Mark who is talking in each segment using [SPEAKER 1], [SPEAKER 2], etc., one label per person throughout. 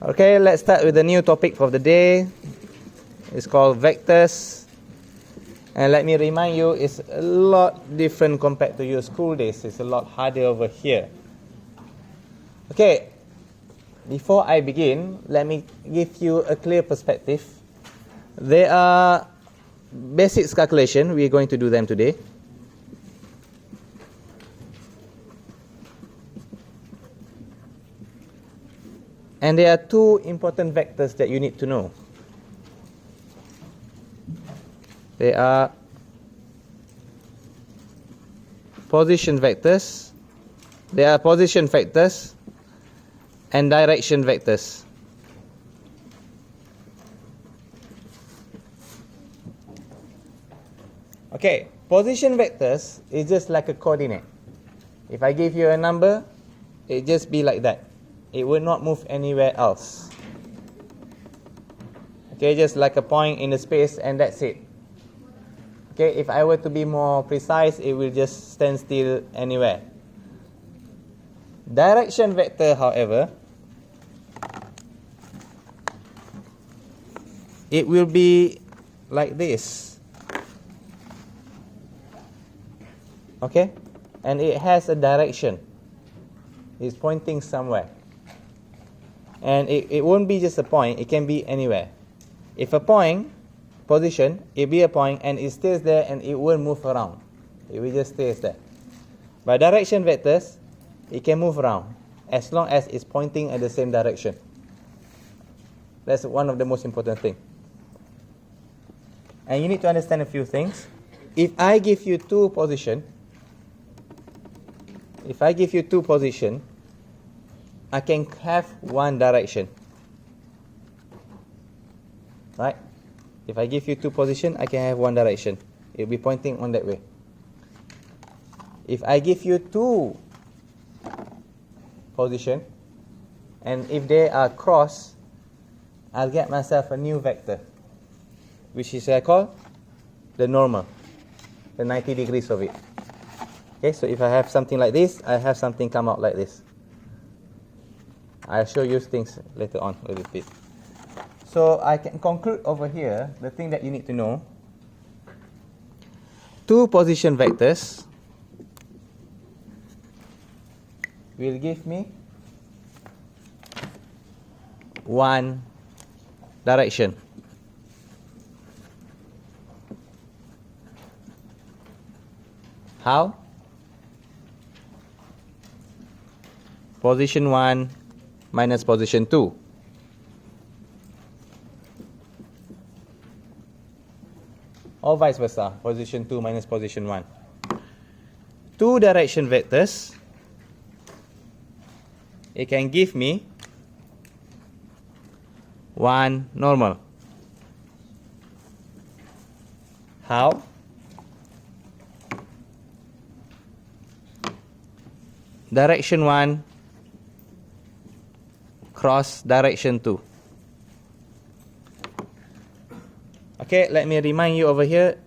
[SPEAKER 1] Okay, let's start with the new topic for the day. It's called vectors. And let me remind you, it's a lot different compared to your school days. It's a lot harder over here. Okay, before I begin, let me give you a clear perspective. There are basic calculations. We are going to do them today. And there are two important vectors that you need to know. They are position vectors. They are position vectors and direction vectors. Okay, position vectors is just like a coordinate. If I give you a number, it just be like that. It will not move anywhere else. Okay, just like a point in the space and that's it. Okay, if I were to be more precise, it will just stand still anywhere. Direction vector, however, it will be like this. Okay, and it has a direction. It's pointing somewhere. And it won't be just a point, it can be anywhere. If a point, position, it be a point and it stays there and it won't move around. It will just stay there. By direction vectors, it can move around as long as it's pointing at the same direction. That's one of the most important things. And you need to understand a few things. If I give you two positions, I can have one direction. Right? If I give you two positions, I can have one direction. It will be pointing on that way. If I give you two positions, and if they are crossed, I'll get myself a new vector, which is I call the normal, the 90 degrees of it. Okay, so if I have something like this, I have something come out like this. I'll show you things later on a little bit. So I can conclude over here, the thing that you need to know. Two position vectors will give me one direction. How? Position 1 minus position 2. Or vice versa, position 2 minus position 1. Two direction vectors, it can give me one normal. How? Direction 1 cross direction 2. Okay, let me remind you over here,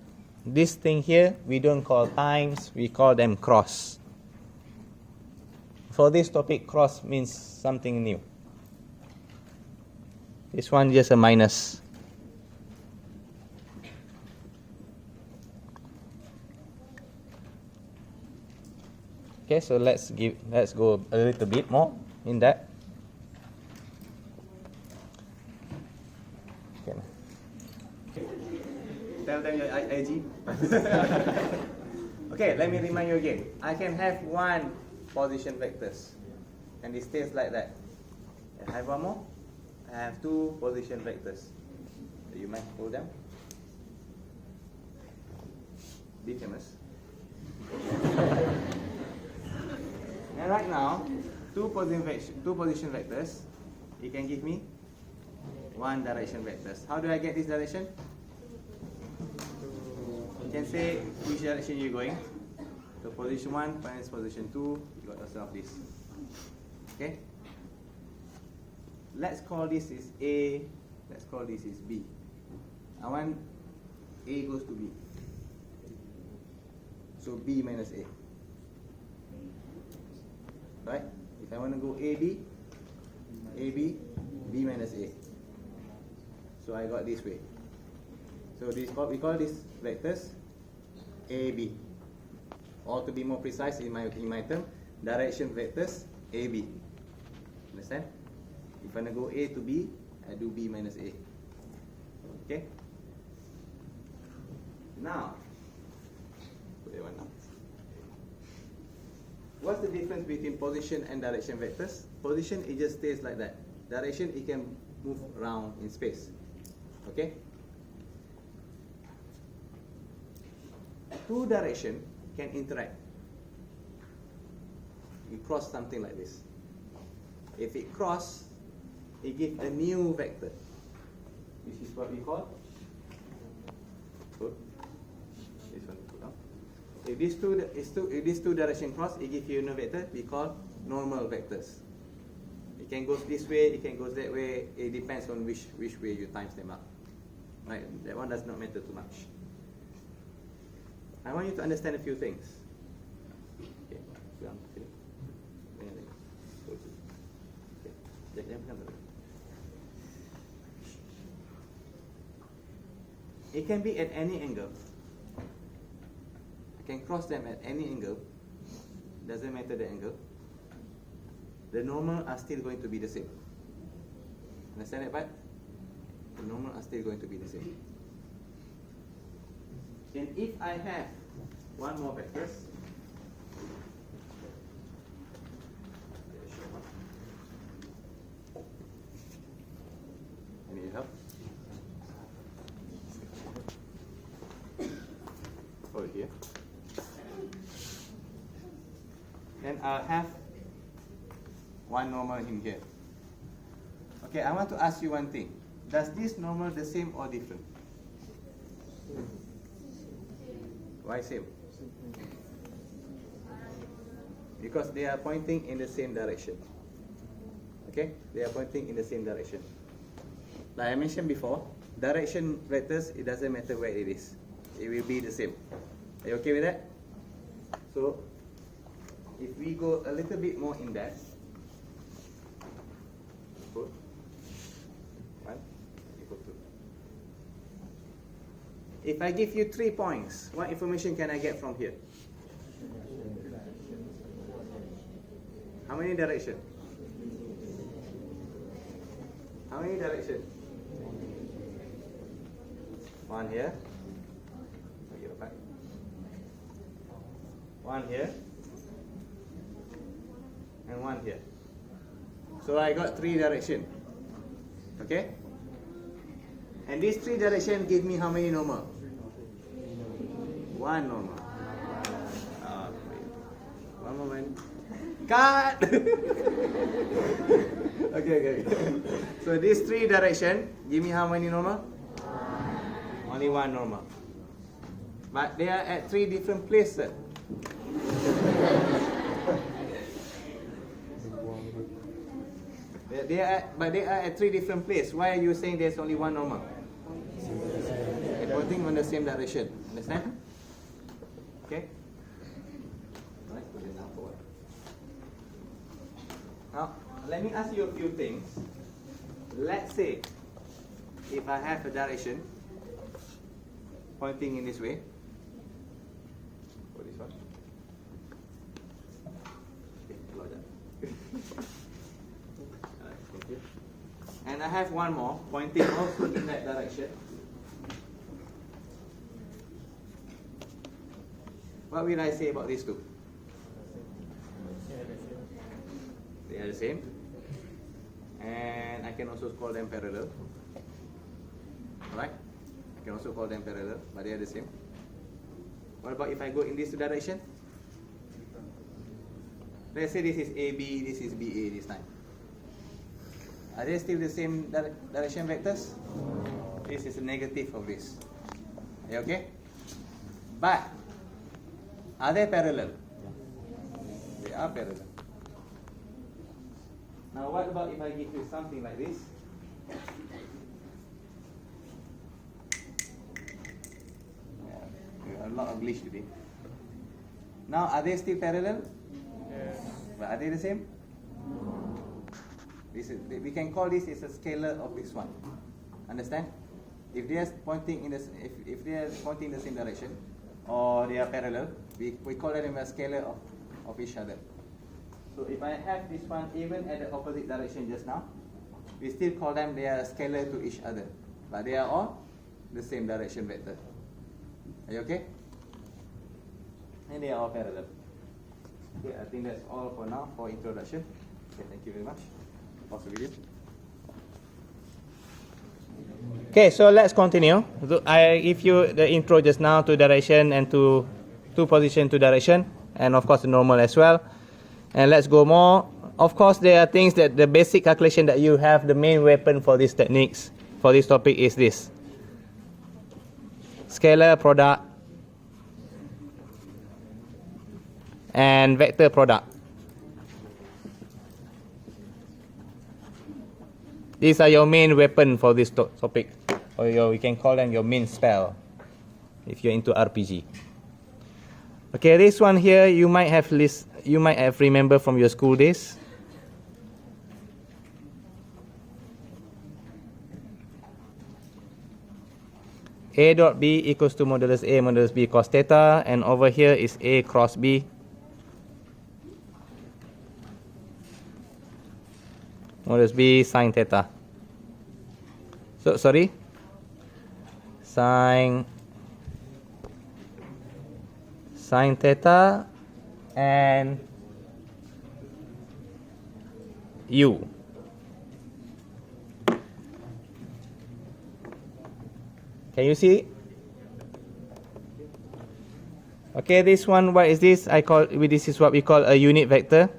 [SPEAKER 1] this thing here, we don't call times, we call them cross. For this topic, cross means something new. This one just a minus. Okay, so let's go a little bit more in that. Okay. Tell them your IG. Okay, let me remind you again. I can have one position vectors, and it stays like that. I have one more. I have two position vectors. You might hold them. Be famous. And right now, two position vectors, it can give me one direction vectors. How do I get this direction? You can say which direction you're going. So position 1 minus position 2, you got yourself this. Okay? Let's call this is A, let's call this is B. I want A goes to B. So B minus A. Right? If I want to go AB, AB, B B minus A. So I got this way. So this we call these vectors A, B. Or to be more precise in my term, direction vectors A, B. Understand? If I go A to B, I do B minus A. Okay? Now, put that one now. What's the difference between position and direction vectors? Position, it just stays like that. Direction, it can move around in space. Okay? Two direction can interact. You cross something like this. If it cross, it gives a new vector, which is what we call, put this one put down. If these two direction cross, it gives you a new vector we call normal vectors. It can go this way, it can go that way. It depends on which way you times them up. Right? That one does not matter too much. I want you to understand a few things. Okay. It can be at any angle. I can cross them at any angle. Doesn't matter the angle. The normal are still going to be the same. Understand that part? The normal are still going to be the same. And if I have one more vectors, any help? Over here. Then I'll have one normal in here. Okay, I want to ask you one thing. Does this normal the same or different? Why same? Because they are pointing in the same direction. Okay? They are pointing in the same direction. Like I mentioned before, direction vectors, it doesn't matter where it is. It will be the same. Are you okay with that? So, if we go a little bit more in depth, put 1 equal to. If I give you 3 points, what information can I get from here? How many directions? How many directions? One here. One here. And one here. So I got 3 directions. Okay? And these 3 directions give me how many normal? 1 normal. One moment. Cut! Okay. So these 3 directions give me how many normal? Only 1 normal. But they are at 3 different places. They are at 3 different places. Why are you saying there's only 1 normal? They're pointing on the same direction. Understand? Okay? Right, put it down forward. Now, let me ask you a few things. Let's say, if I have a direction pointing in this way, for this one. Okay, keluar jap. Alright, thank you. And I have one more pointing also in that direction. What will I say about these two? They are the same. And I can also call them parallel. Alright? I can also call them parallel, but they are the same. What about if I go in this direction? Let's say this is AB, this is BA this time. Are they still the same direction vectors? This is a negative of this. Are you okay? But, are they parallel? They are parallel. Now what about if I give you something like this? A lot of glitch today. Now are they still parallel? Yes. But are they the same? We can call this is a scalar of this one. Understand? If they are pointing in the if they are pointing in the same direction, or they are parallel, we call them a scalar of each other. So if I have this one even at the opposite direction just now, we still call them they are scalar to each other, but they are all the same direction vector. Are you okay? And they are all parallel. Okay, I think that's all for now for introduction. Okay, thank you very much. Pause the video. Okay, so let's continue. So I give you the intro just now to direction and to position to direction, and of course the normal as well. And let's go more. Of course, there are things that the basic calculation that you have. The main weapon for these techniques, for this topic, is this: scalar product and vector product. These are your main weapon for this topic, or we can call them your main spell if you're into RPG. Okay, this one here you might have remember from your school days. A dot B equals to modulus A modulus B cos theta, and over here is A cross B. Modulus B sine theta. So sorry, sine theta and U. Can you see? Okay, this one, what is this? This is what we call a unit vector.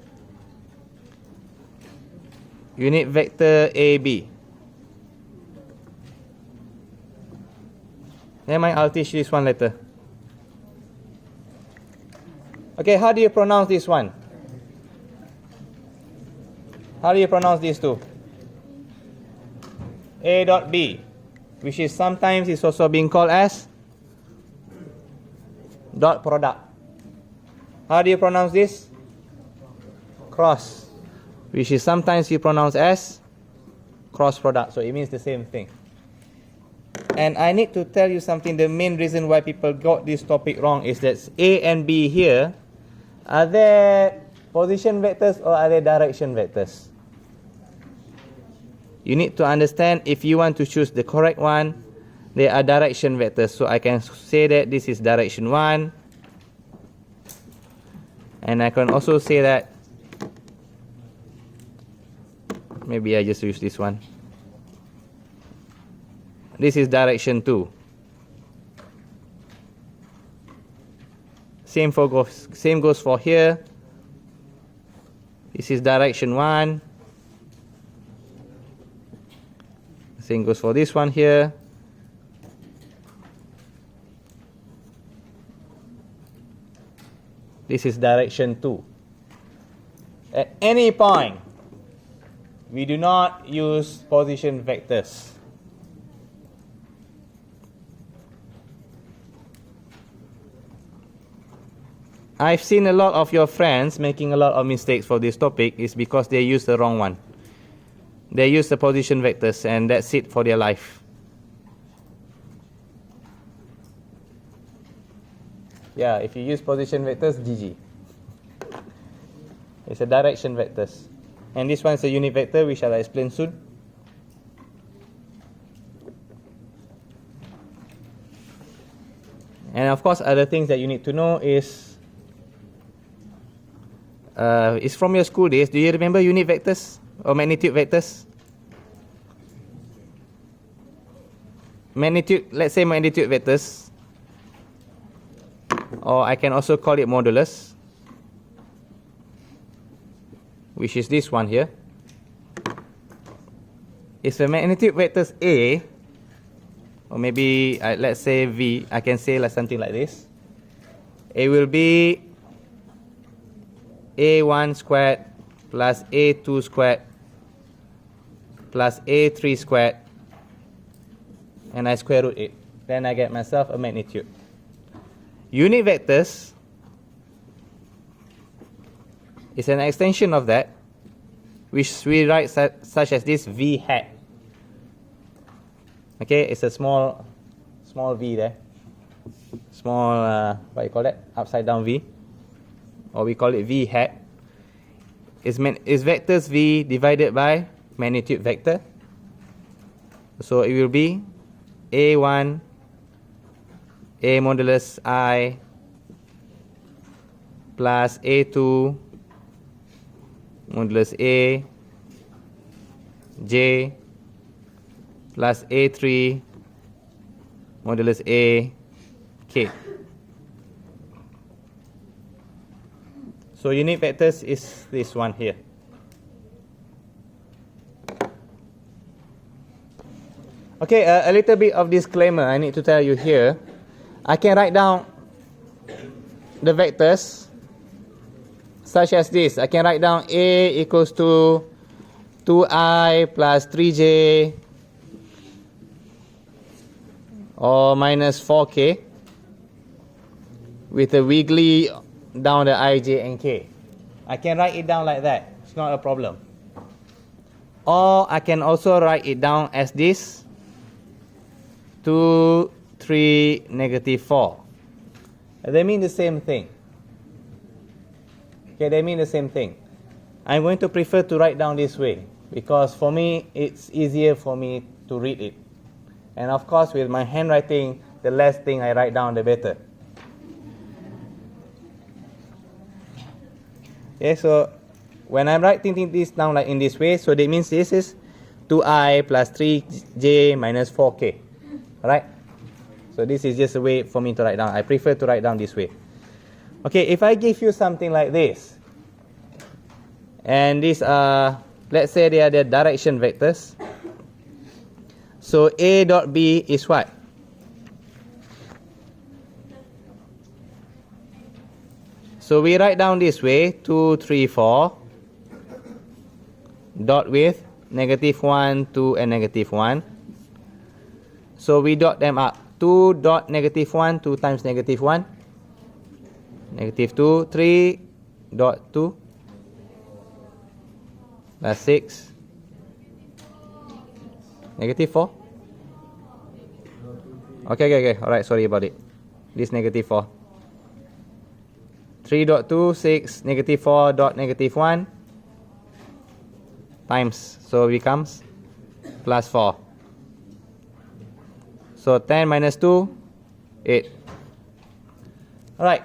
[SPEAKER 1] Unit vector AB. Never mind, I'll teach this one later. Okay, how do you pronounce this one? How do you pronounce these two? A dot B, which is sometimes is also being called as dot product. How do you pronounce this? Cross, which is sometimes you pronounce as cross product. So it means the same thing. And I need to tell you something. The main reason why people got this topic wrong is that A and B here, are they position vectors or are they direction vectors? You need to understand, if you want to choose the correct one, they are direction vectors. So I can say that this is direction 1. And I can also say that, maybe I just use this one. This is direction 2. Same goes for here. This is direction 1. Same goes for this one here. This is direction 2. At any point, we do not use position vectors. I've seen a lot of your friends making a lot of mistakes for this topic is because they use the wrong one. They use the position vectors and that's it for their life. Yeah, if you use position vectors, GG. It's a direction vectors. And this one is a unit vector, which I'll explain soon. And of course, other things that you need to know is it's from your school days. Do you remember unit vectors or magnitude vectors? Magnitude, let's say magnitude vectors, or I can also call it modulus, which is this one here. If the magnitude vectors A, or maybe let's say V, I can say like something like this. A will be A1 squared plus A2 squared plus A3 squared, and I square root it. Then I get myself a magnitude. Unit vectors is an extension of that, which we write such as this v hat. Okay, it's a small v there. Small, what you call that? Upside down v. Or we call it v hat. Is vectors v divided by magnitude vector. So it will be A1, A modulus I, plus A2, modulus A, J, plus A3, modulus A, K. So unit vectors is this one here. Okay, a little bit of disclaimer I need to tell you here. I can write down the vectors such as this. I can write down A equals to 2i plus 3j or minus 4k with a wiggly down the I, J, and K. I can write it down like that. It's not a problem. Or I can also write it down as this. 2, 3, negative 4. They mean the same thing. Okay, they mean the same thing. I'm going to prefer to write down this way because for me it's easier for me to read it. And of course with my handwriting, the less thing I write down the better. Okay, so when I'm writing this down like in this way, so that means this is 2i plus 3j minus 4k. Alright? So this is just a way for me to write down. I prefer to write down this way. Okay, if I give you something like this, and these are, let's say they are the direction vectors. So A dot B is what? So we write down this way, 2, 3, 4, dot with negative 1, 2, and negative 1. So we dot them up. 2 dot negative 1, 2 times negative 1. Negative 2, 3 dot 2. Plus 6. Negative 4. Okay. Alright, sorry about it. This negative 4. 3 dot 2, 6, negative 4 dot negative 1. Times. So it becomes plus 4. So 10 minus 2, 8. Alright.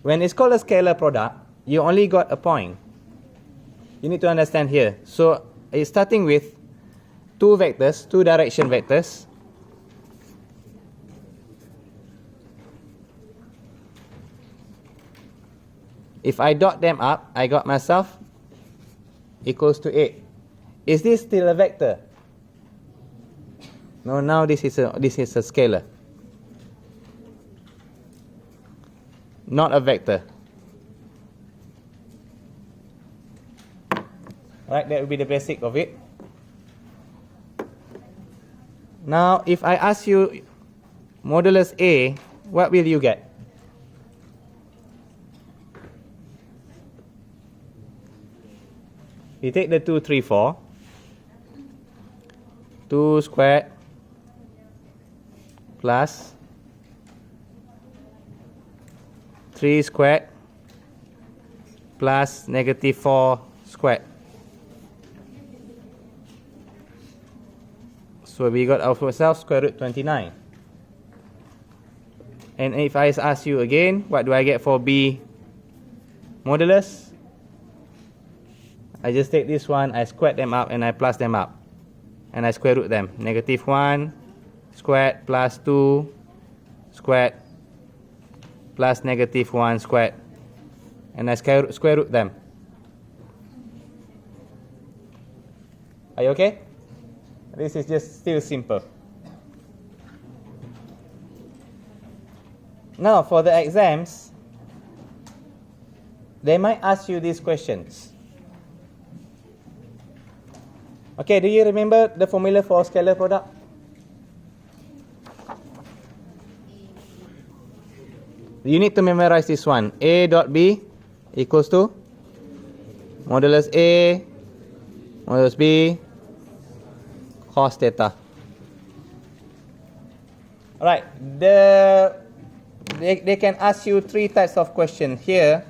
[SPEAKER 1] When it's called a scalar product, you only got a point. You need to understand here. So it's starting with two vectors, two direction vectors. If I dot them up, I got myself equals to 8. Is this still a vector? No, now this is a scalar. Not a vector. Right, that will be the basic of it. Now, if I ask you modulus A, what will you get? You take the 2, 3, 4. 2 squared plus 3 squared plus negative 4 squared. So we got ourselves square root 29. And if I ask you again, what do I get for B modulus? I just take this one, I square them up, and I plus them up. And I square root them. Negative 1 squared plus 2 squared plus negative 1 squared. And I square root them. Are you okay? This is just still simple. Now for the exams, they might ask you these questions. Okay, do you remember the formula for scalar product? You need to memorize this one. A dot B equals to modulus A, modulus B, cos theta. Alright, they can ask you three types of questions here.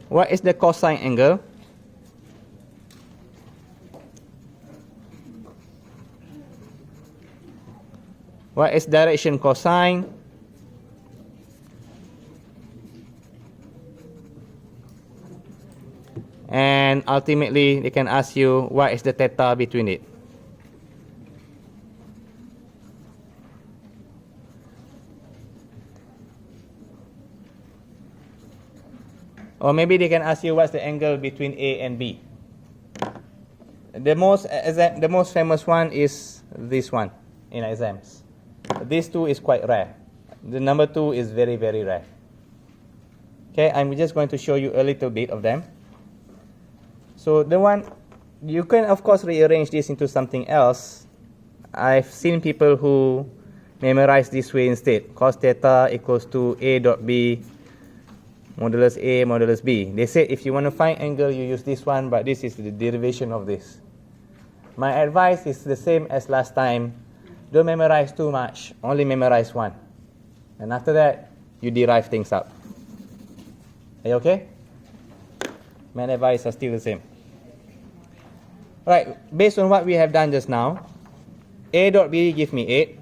[SPEAKER 1] What is the cosine angle? What is direction cosine? And ultimately, they can ask you what is the theta between it. Or maybe they can ask you what's the angle between A and B. The most famous one is this one in exams. This two is quite rare. The number 2 is very, very rare. Okay, I'm just going to show you a little bit of them. So the one, you can of course rearrange this into something else. I've seen people who memorize this way instead. Cos theta equals to A dot B modulus A modulus B. They say if you want to find angle, you use this one, but this is the derivation of this. My advice is the same as last time. Don't memorize too much, only memorize one. And after that, you derive things up. Are you okay? My advice are still the same. Right, based on what we have done just now, A dot B give me 8.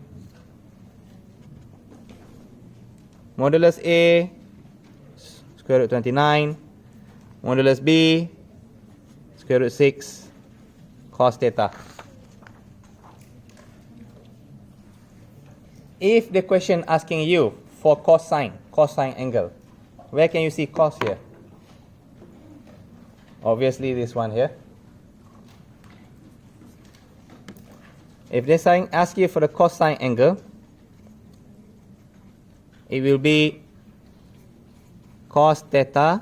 [SPEAKER 1] Modulus A, square root 29. Modulus B, square root 6, cos theta. If the question asking you for cosine angle, where can you see cos here? Obviously this one here. If they ask you for the cosine angle, it will be cos theta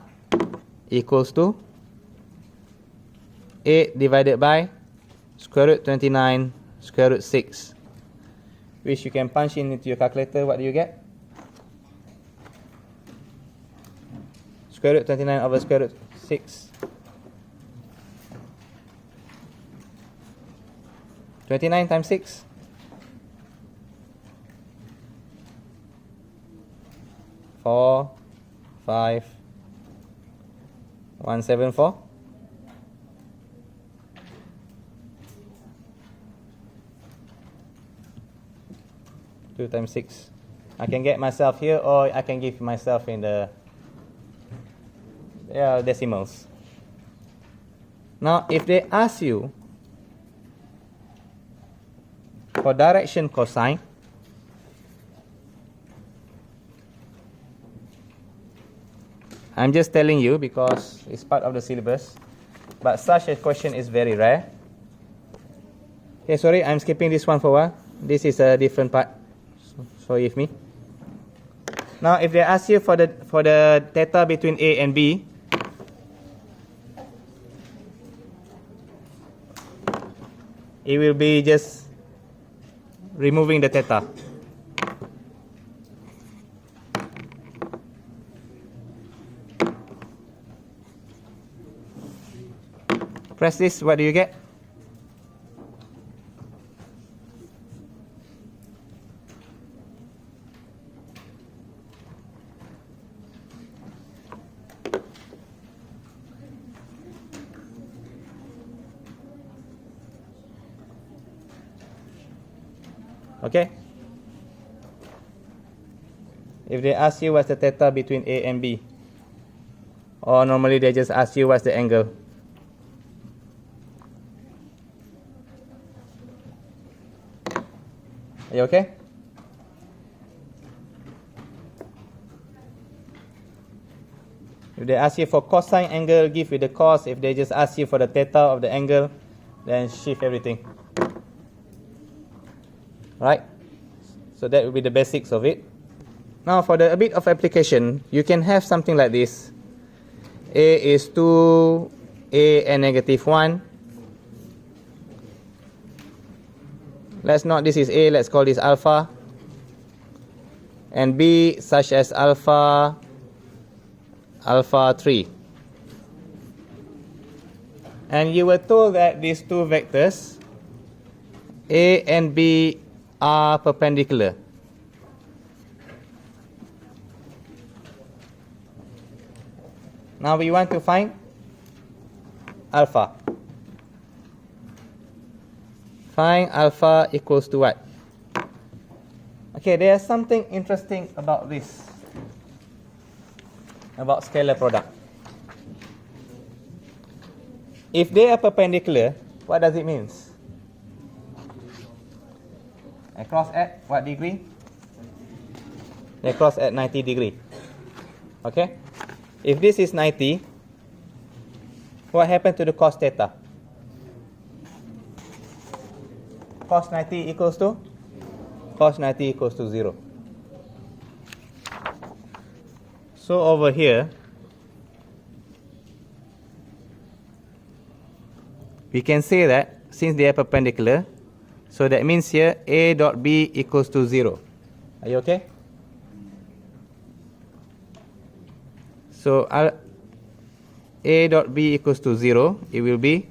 [SPEAKER 1] equals to 8 divided by square root 29 square root 6, which you can punch in into your calculator. What do you get? Square root 29 over square root 6. 29 times 6. 4, 5, 174. Two times 6. I can get myself here, or I can give myself in the decimals. Now, if they ask you for direction cosine, I'm just telling you because it's part of the syllabus, but such a question is very rare. Okay, sorry, I'm skipping this one for a while. This is a different part. Forgive me. Now, if they ask you for the theta between A and B, it will be just removing the theta. Press this, what do you get? Okay? If they ask you what's the theta between A and B, or normally they just ask you what's the angle. Are you okay? If they ask you for cosine angle, give you the cos. If they just ask you for the theta of the angle, then shift everything. Right? So that will be the basics of it. Now for a bit of application, you can have something like this. A is 2, A and negative 1. Let's not, this is A, let's call this alpha. And B such as alpha 3. And you were told that these two vectors, A and B, are perpendicular. Now we want to find alpha. Find alpha equals to what? Okay, there's something interesting about this, about scalar product. If they are perpendicular, what does it mean? They cross at what degree? They cross at 90 degree. Okay? If this is 90, what happened to the cos theta? Cos 90 equals to? Cos 90 equals to 0. So over here, we can say that since they are perpendicular, so that means here A dot B equals to 0. Are you okay? So A dot B equals to 0. It will be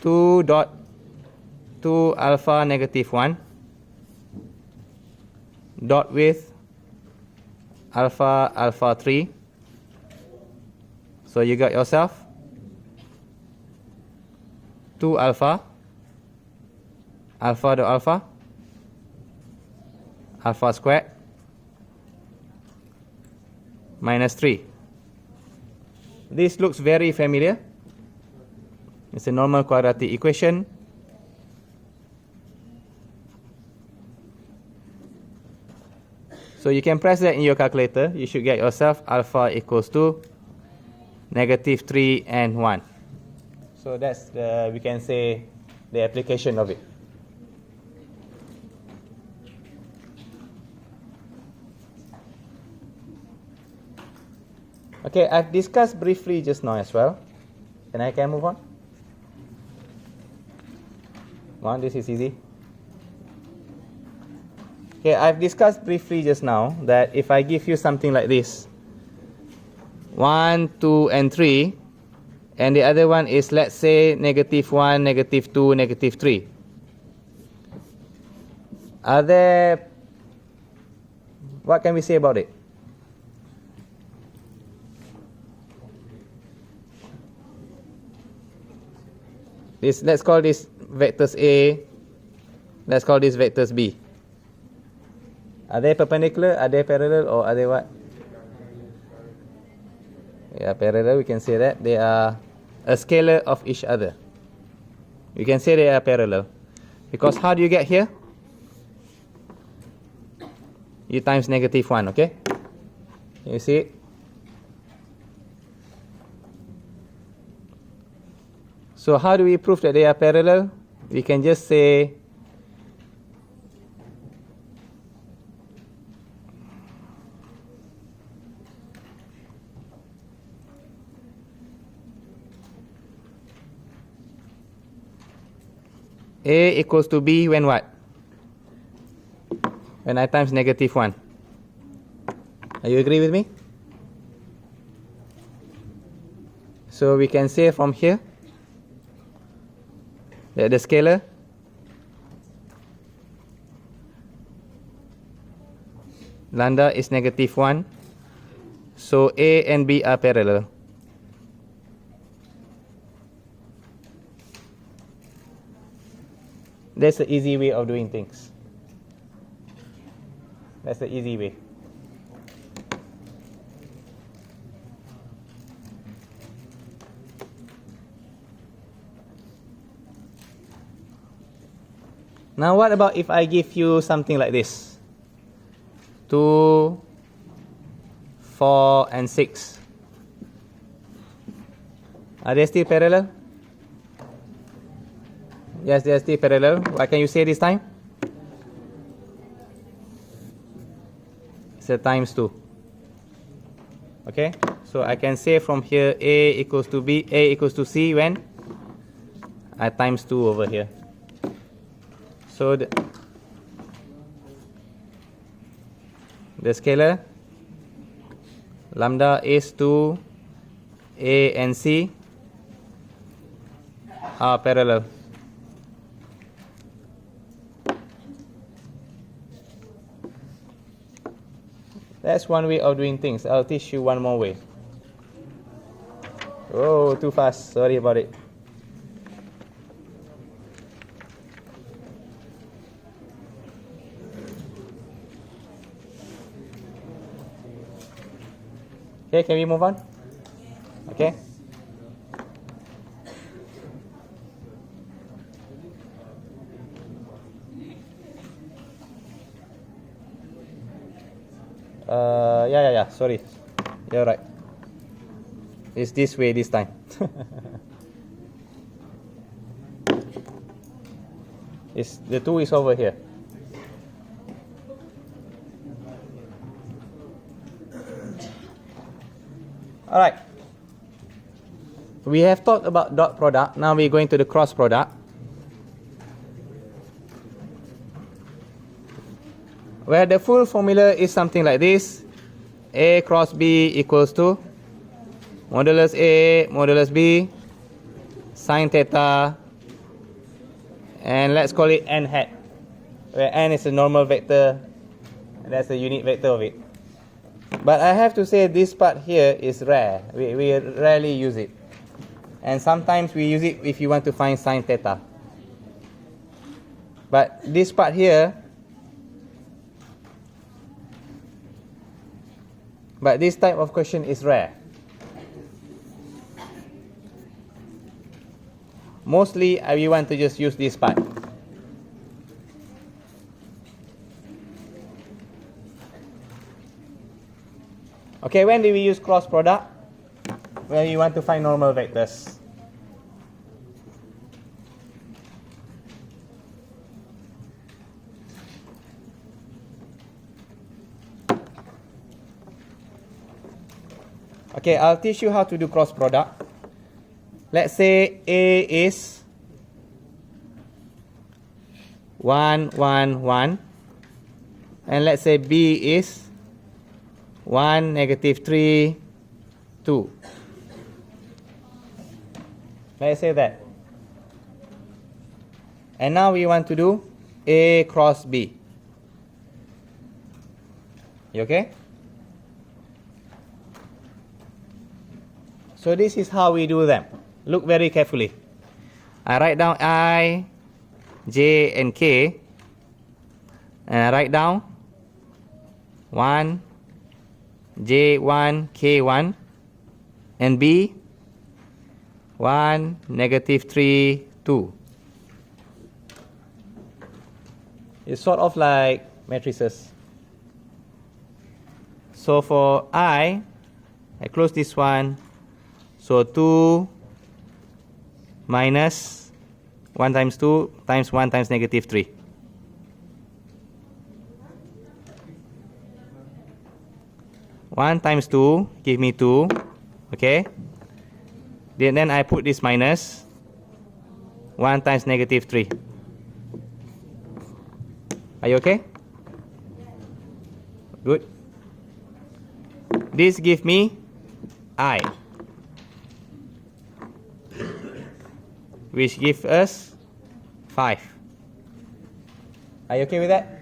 [SPEAKER 1] 2 dot 2 alpha negative 1 dot with alpha 3. So you got yourself 2 alpha dot alpha squared minus 3. This looks very familiar. It's a normal quadratic equation. So you can press that in your calculator. You should get yourself alpha equals to negative 3 and 1. So that's we can say the application of it. Okay, I've discussed briefly just now as well. Can I move on? One, this is easy. Okay, I've discussed briefly just now that if I give you something like this, 1, 2, and 3, and the other one is, let's say, negative 1, negative 2, negative 3. Are there, what can we say about it? Let's call this vectors A, let's call this vectors B. Are they perpendicular, are they parallel, or are they what? They are parallel, we can say that. They are a scalar of each other. We can say they are parallel. Because how do you get here? You times negative 1, okay? You see it? So how do we prove that they are parallel? We can just say A equals to B when what? When I times negative 1. Are you agree with me? So we can say from here that the scalar lambda is negative 1. So A and B are parallel. That's the easy way of doing things. That's the easy way. Now what about if I give you something like this? 2, 4, and 6. Are they still parallel? Yes, they are still parallel. What can you say this time? It's a times 2. Okay? So I can say from here A equals to B, A equals to C when I times 2 over here. So the scalar lambda is to A and C are parallel. That's one way of doing things. I'll teach you one more way. Oh, too fast. Sorry about it. Okay, can we move on? Okay. Yeah. Sorry. You're right. It's this way this time. The 2 is over here. All right. We have talked about dot product. Now we're going to the cross product. Where the full formula is something like this. A cross B equals to modulus A, modulus B, sine theta, and let's call it n hat, where n is a normal vector, and that's a unit vector of it. But I have to say this part here is rare. We rarely use it. And sometimes we use it if you want to find sine theta. But this part here, but this type of question is rare. Mostly we want to just use this part. Okay, when do we use cross product? When you want to find normal vectors. Okay, I'll teach you how to do cross product. Let's say A is 1, 1, 1. And let's say B is 1, negative 3, 2. Let's say that. And now we want to do A cross B. You okay? So this is how we do them. Look very carefully. I write down I, J, and K. And I write down 1, J1, K1, and B 1, negative 3, 2. It's sort of like matrices. So for I close this one. So 2 minus 1 times 2 times 1 times negative 3. One times 2 give me 2. Okay. Then I put this minus 1 times negative 3. Are you okay? Good. This gives me I, which gives us 5. Are you okay with that?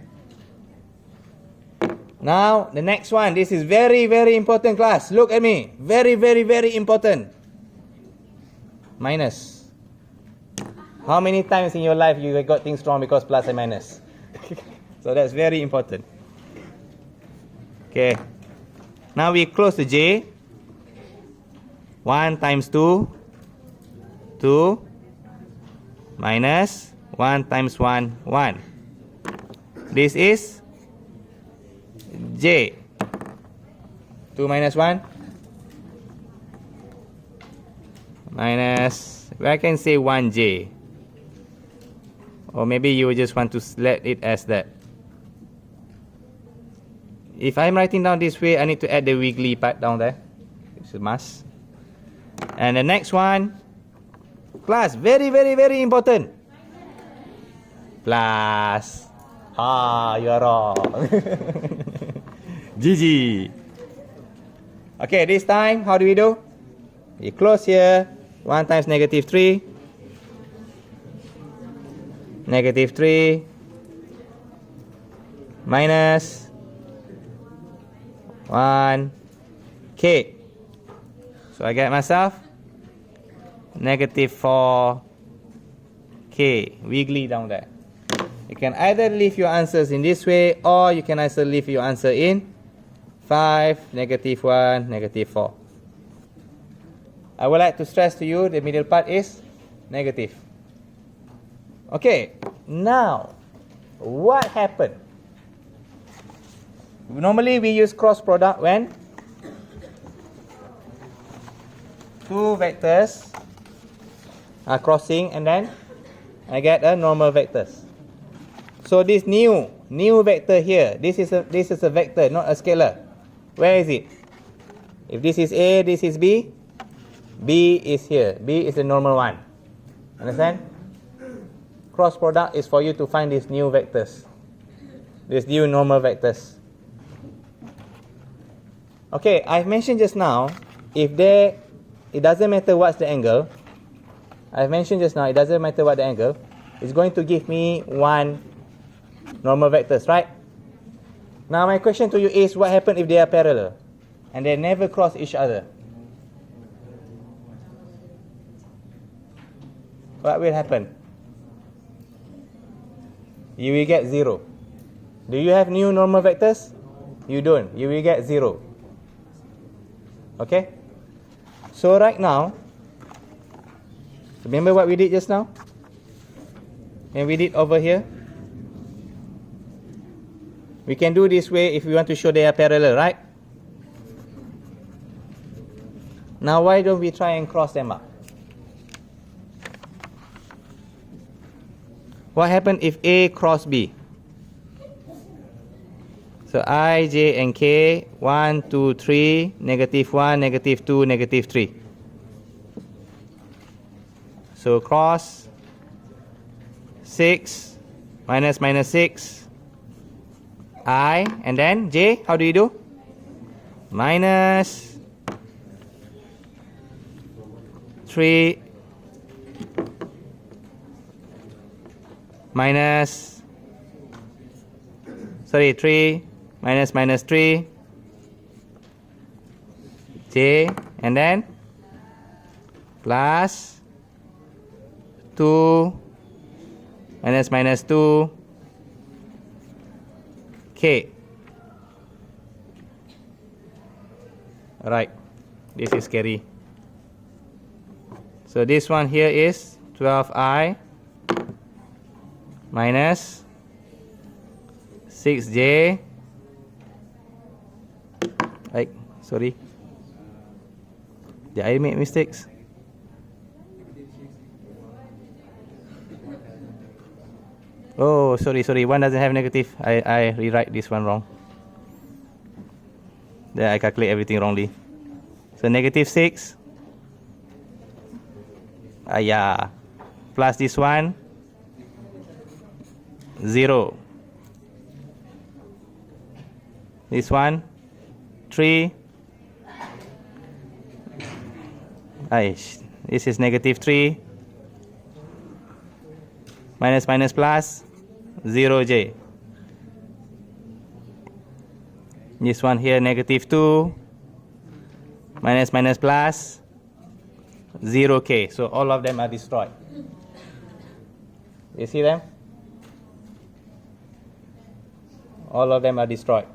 [SPEAKER 1] Now, the next one. This is very, very important, class. Look at me. Very, very, very important. Minus. How many times in your life you got things wrong because plus and minus? So that's very important. Okay. Now we close the J. 1 times 2. 2. Minus 1 times 1, 1. This is J. 2 minus 1. Minus, I can say 1J. Or maybe you just want to let it as that. If I'm writing down this way, I need to add the wiggly part down there. It's a must. And the next one, plus, very, very, very important. Plus. Ah, you are wrong. GG. Okay, this time, how do we do? We close here. 1 times negative 3. Negative 3. Minus 1k. So I get myself negative 4k. Wiggly down there. You can either leave your answers in this way, or you can also leave your answer in 5, negative 1, negative 4. I would like to stress to you the middle part is negative. Okay, now what happened? Normally we use cross product when two vectors are crossing and then I get a normal vectors. So this new vector here, this is a vector, not a scalar. Where is it? If this is A, this is B, B is here. B is the normal one. Understand? Cross product is for you to find these new vectors. These new normal vectors. Okay, I've mentioned just now, it doesn't matter what's the angle. I've mentioned just now, it doesn't matter what the angle. It's going to give me one normal vectors, right? Now my question to you is, what happens if they are parallel and they never cross each other? What will happen? You will get 0. Do you have new normal vectors? You don't. You will get 0. Okay? So right now, remember what we did just now? And we did over here. We can do this way if we want to show they are parallel, right? Now why don't we try and cross them up? What happens if A cross B? So I, J, and K, 1, 2, 3, negative 1, negative 2, negative 3. So cross 6, minus 6, I, and then J, how do you do? Minus 3, minus, 3, minus 3, J, and then plus 2, minus 2, K. Right, this is scary. So this one here is 12I minus 6J. Right, sorry. Did I make mistakes? Oh, sorry. One doesn't have negative. I rewrite this one wrong. Then I calculate everything wrongly. So negative 6. Yeah. Plus this one. 0. This one. 3. This is negative 3. Minus plus 0J. This one here negative 2. Minus plus 0K. So all of them are destroyed. You see them? All of them are destroyed.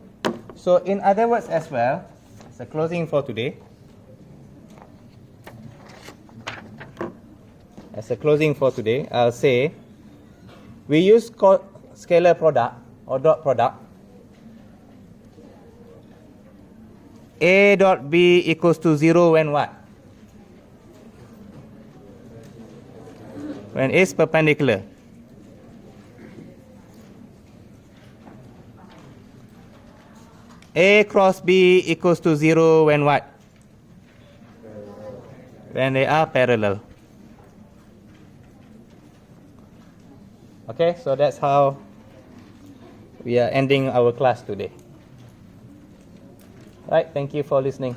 [SPEAKER 1] So in other words as well, it's a closing for today. As a closing for today, I'll say we use scalar product or dot product. A dot B equals to 0 when what? When it's perpendicular. A cross B equals to 0 when what? when they are parallel. Okay, so that's how we are ending our class today. Right, thank you for listening.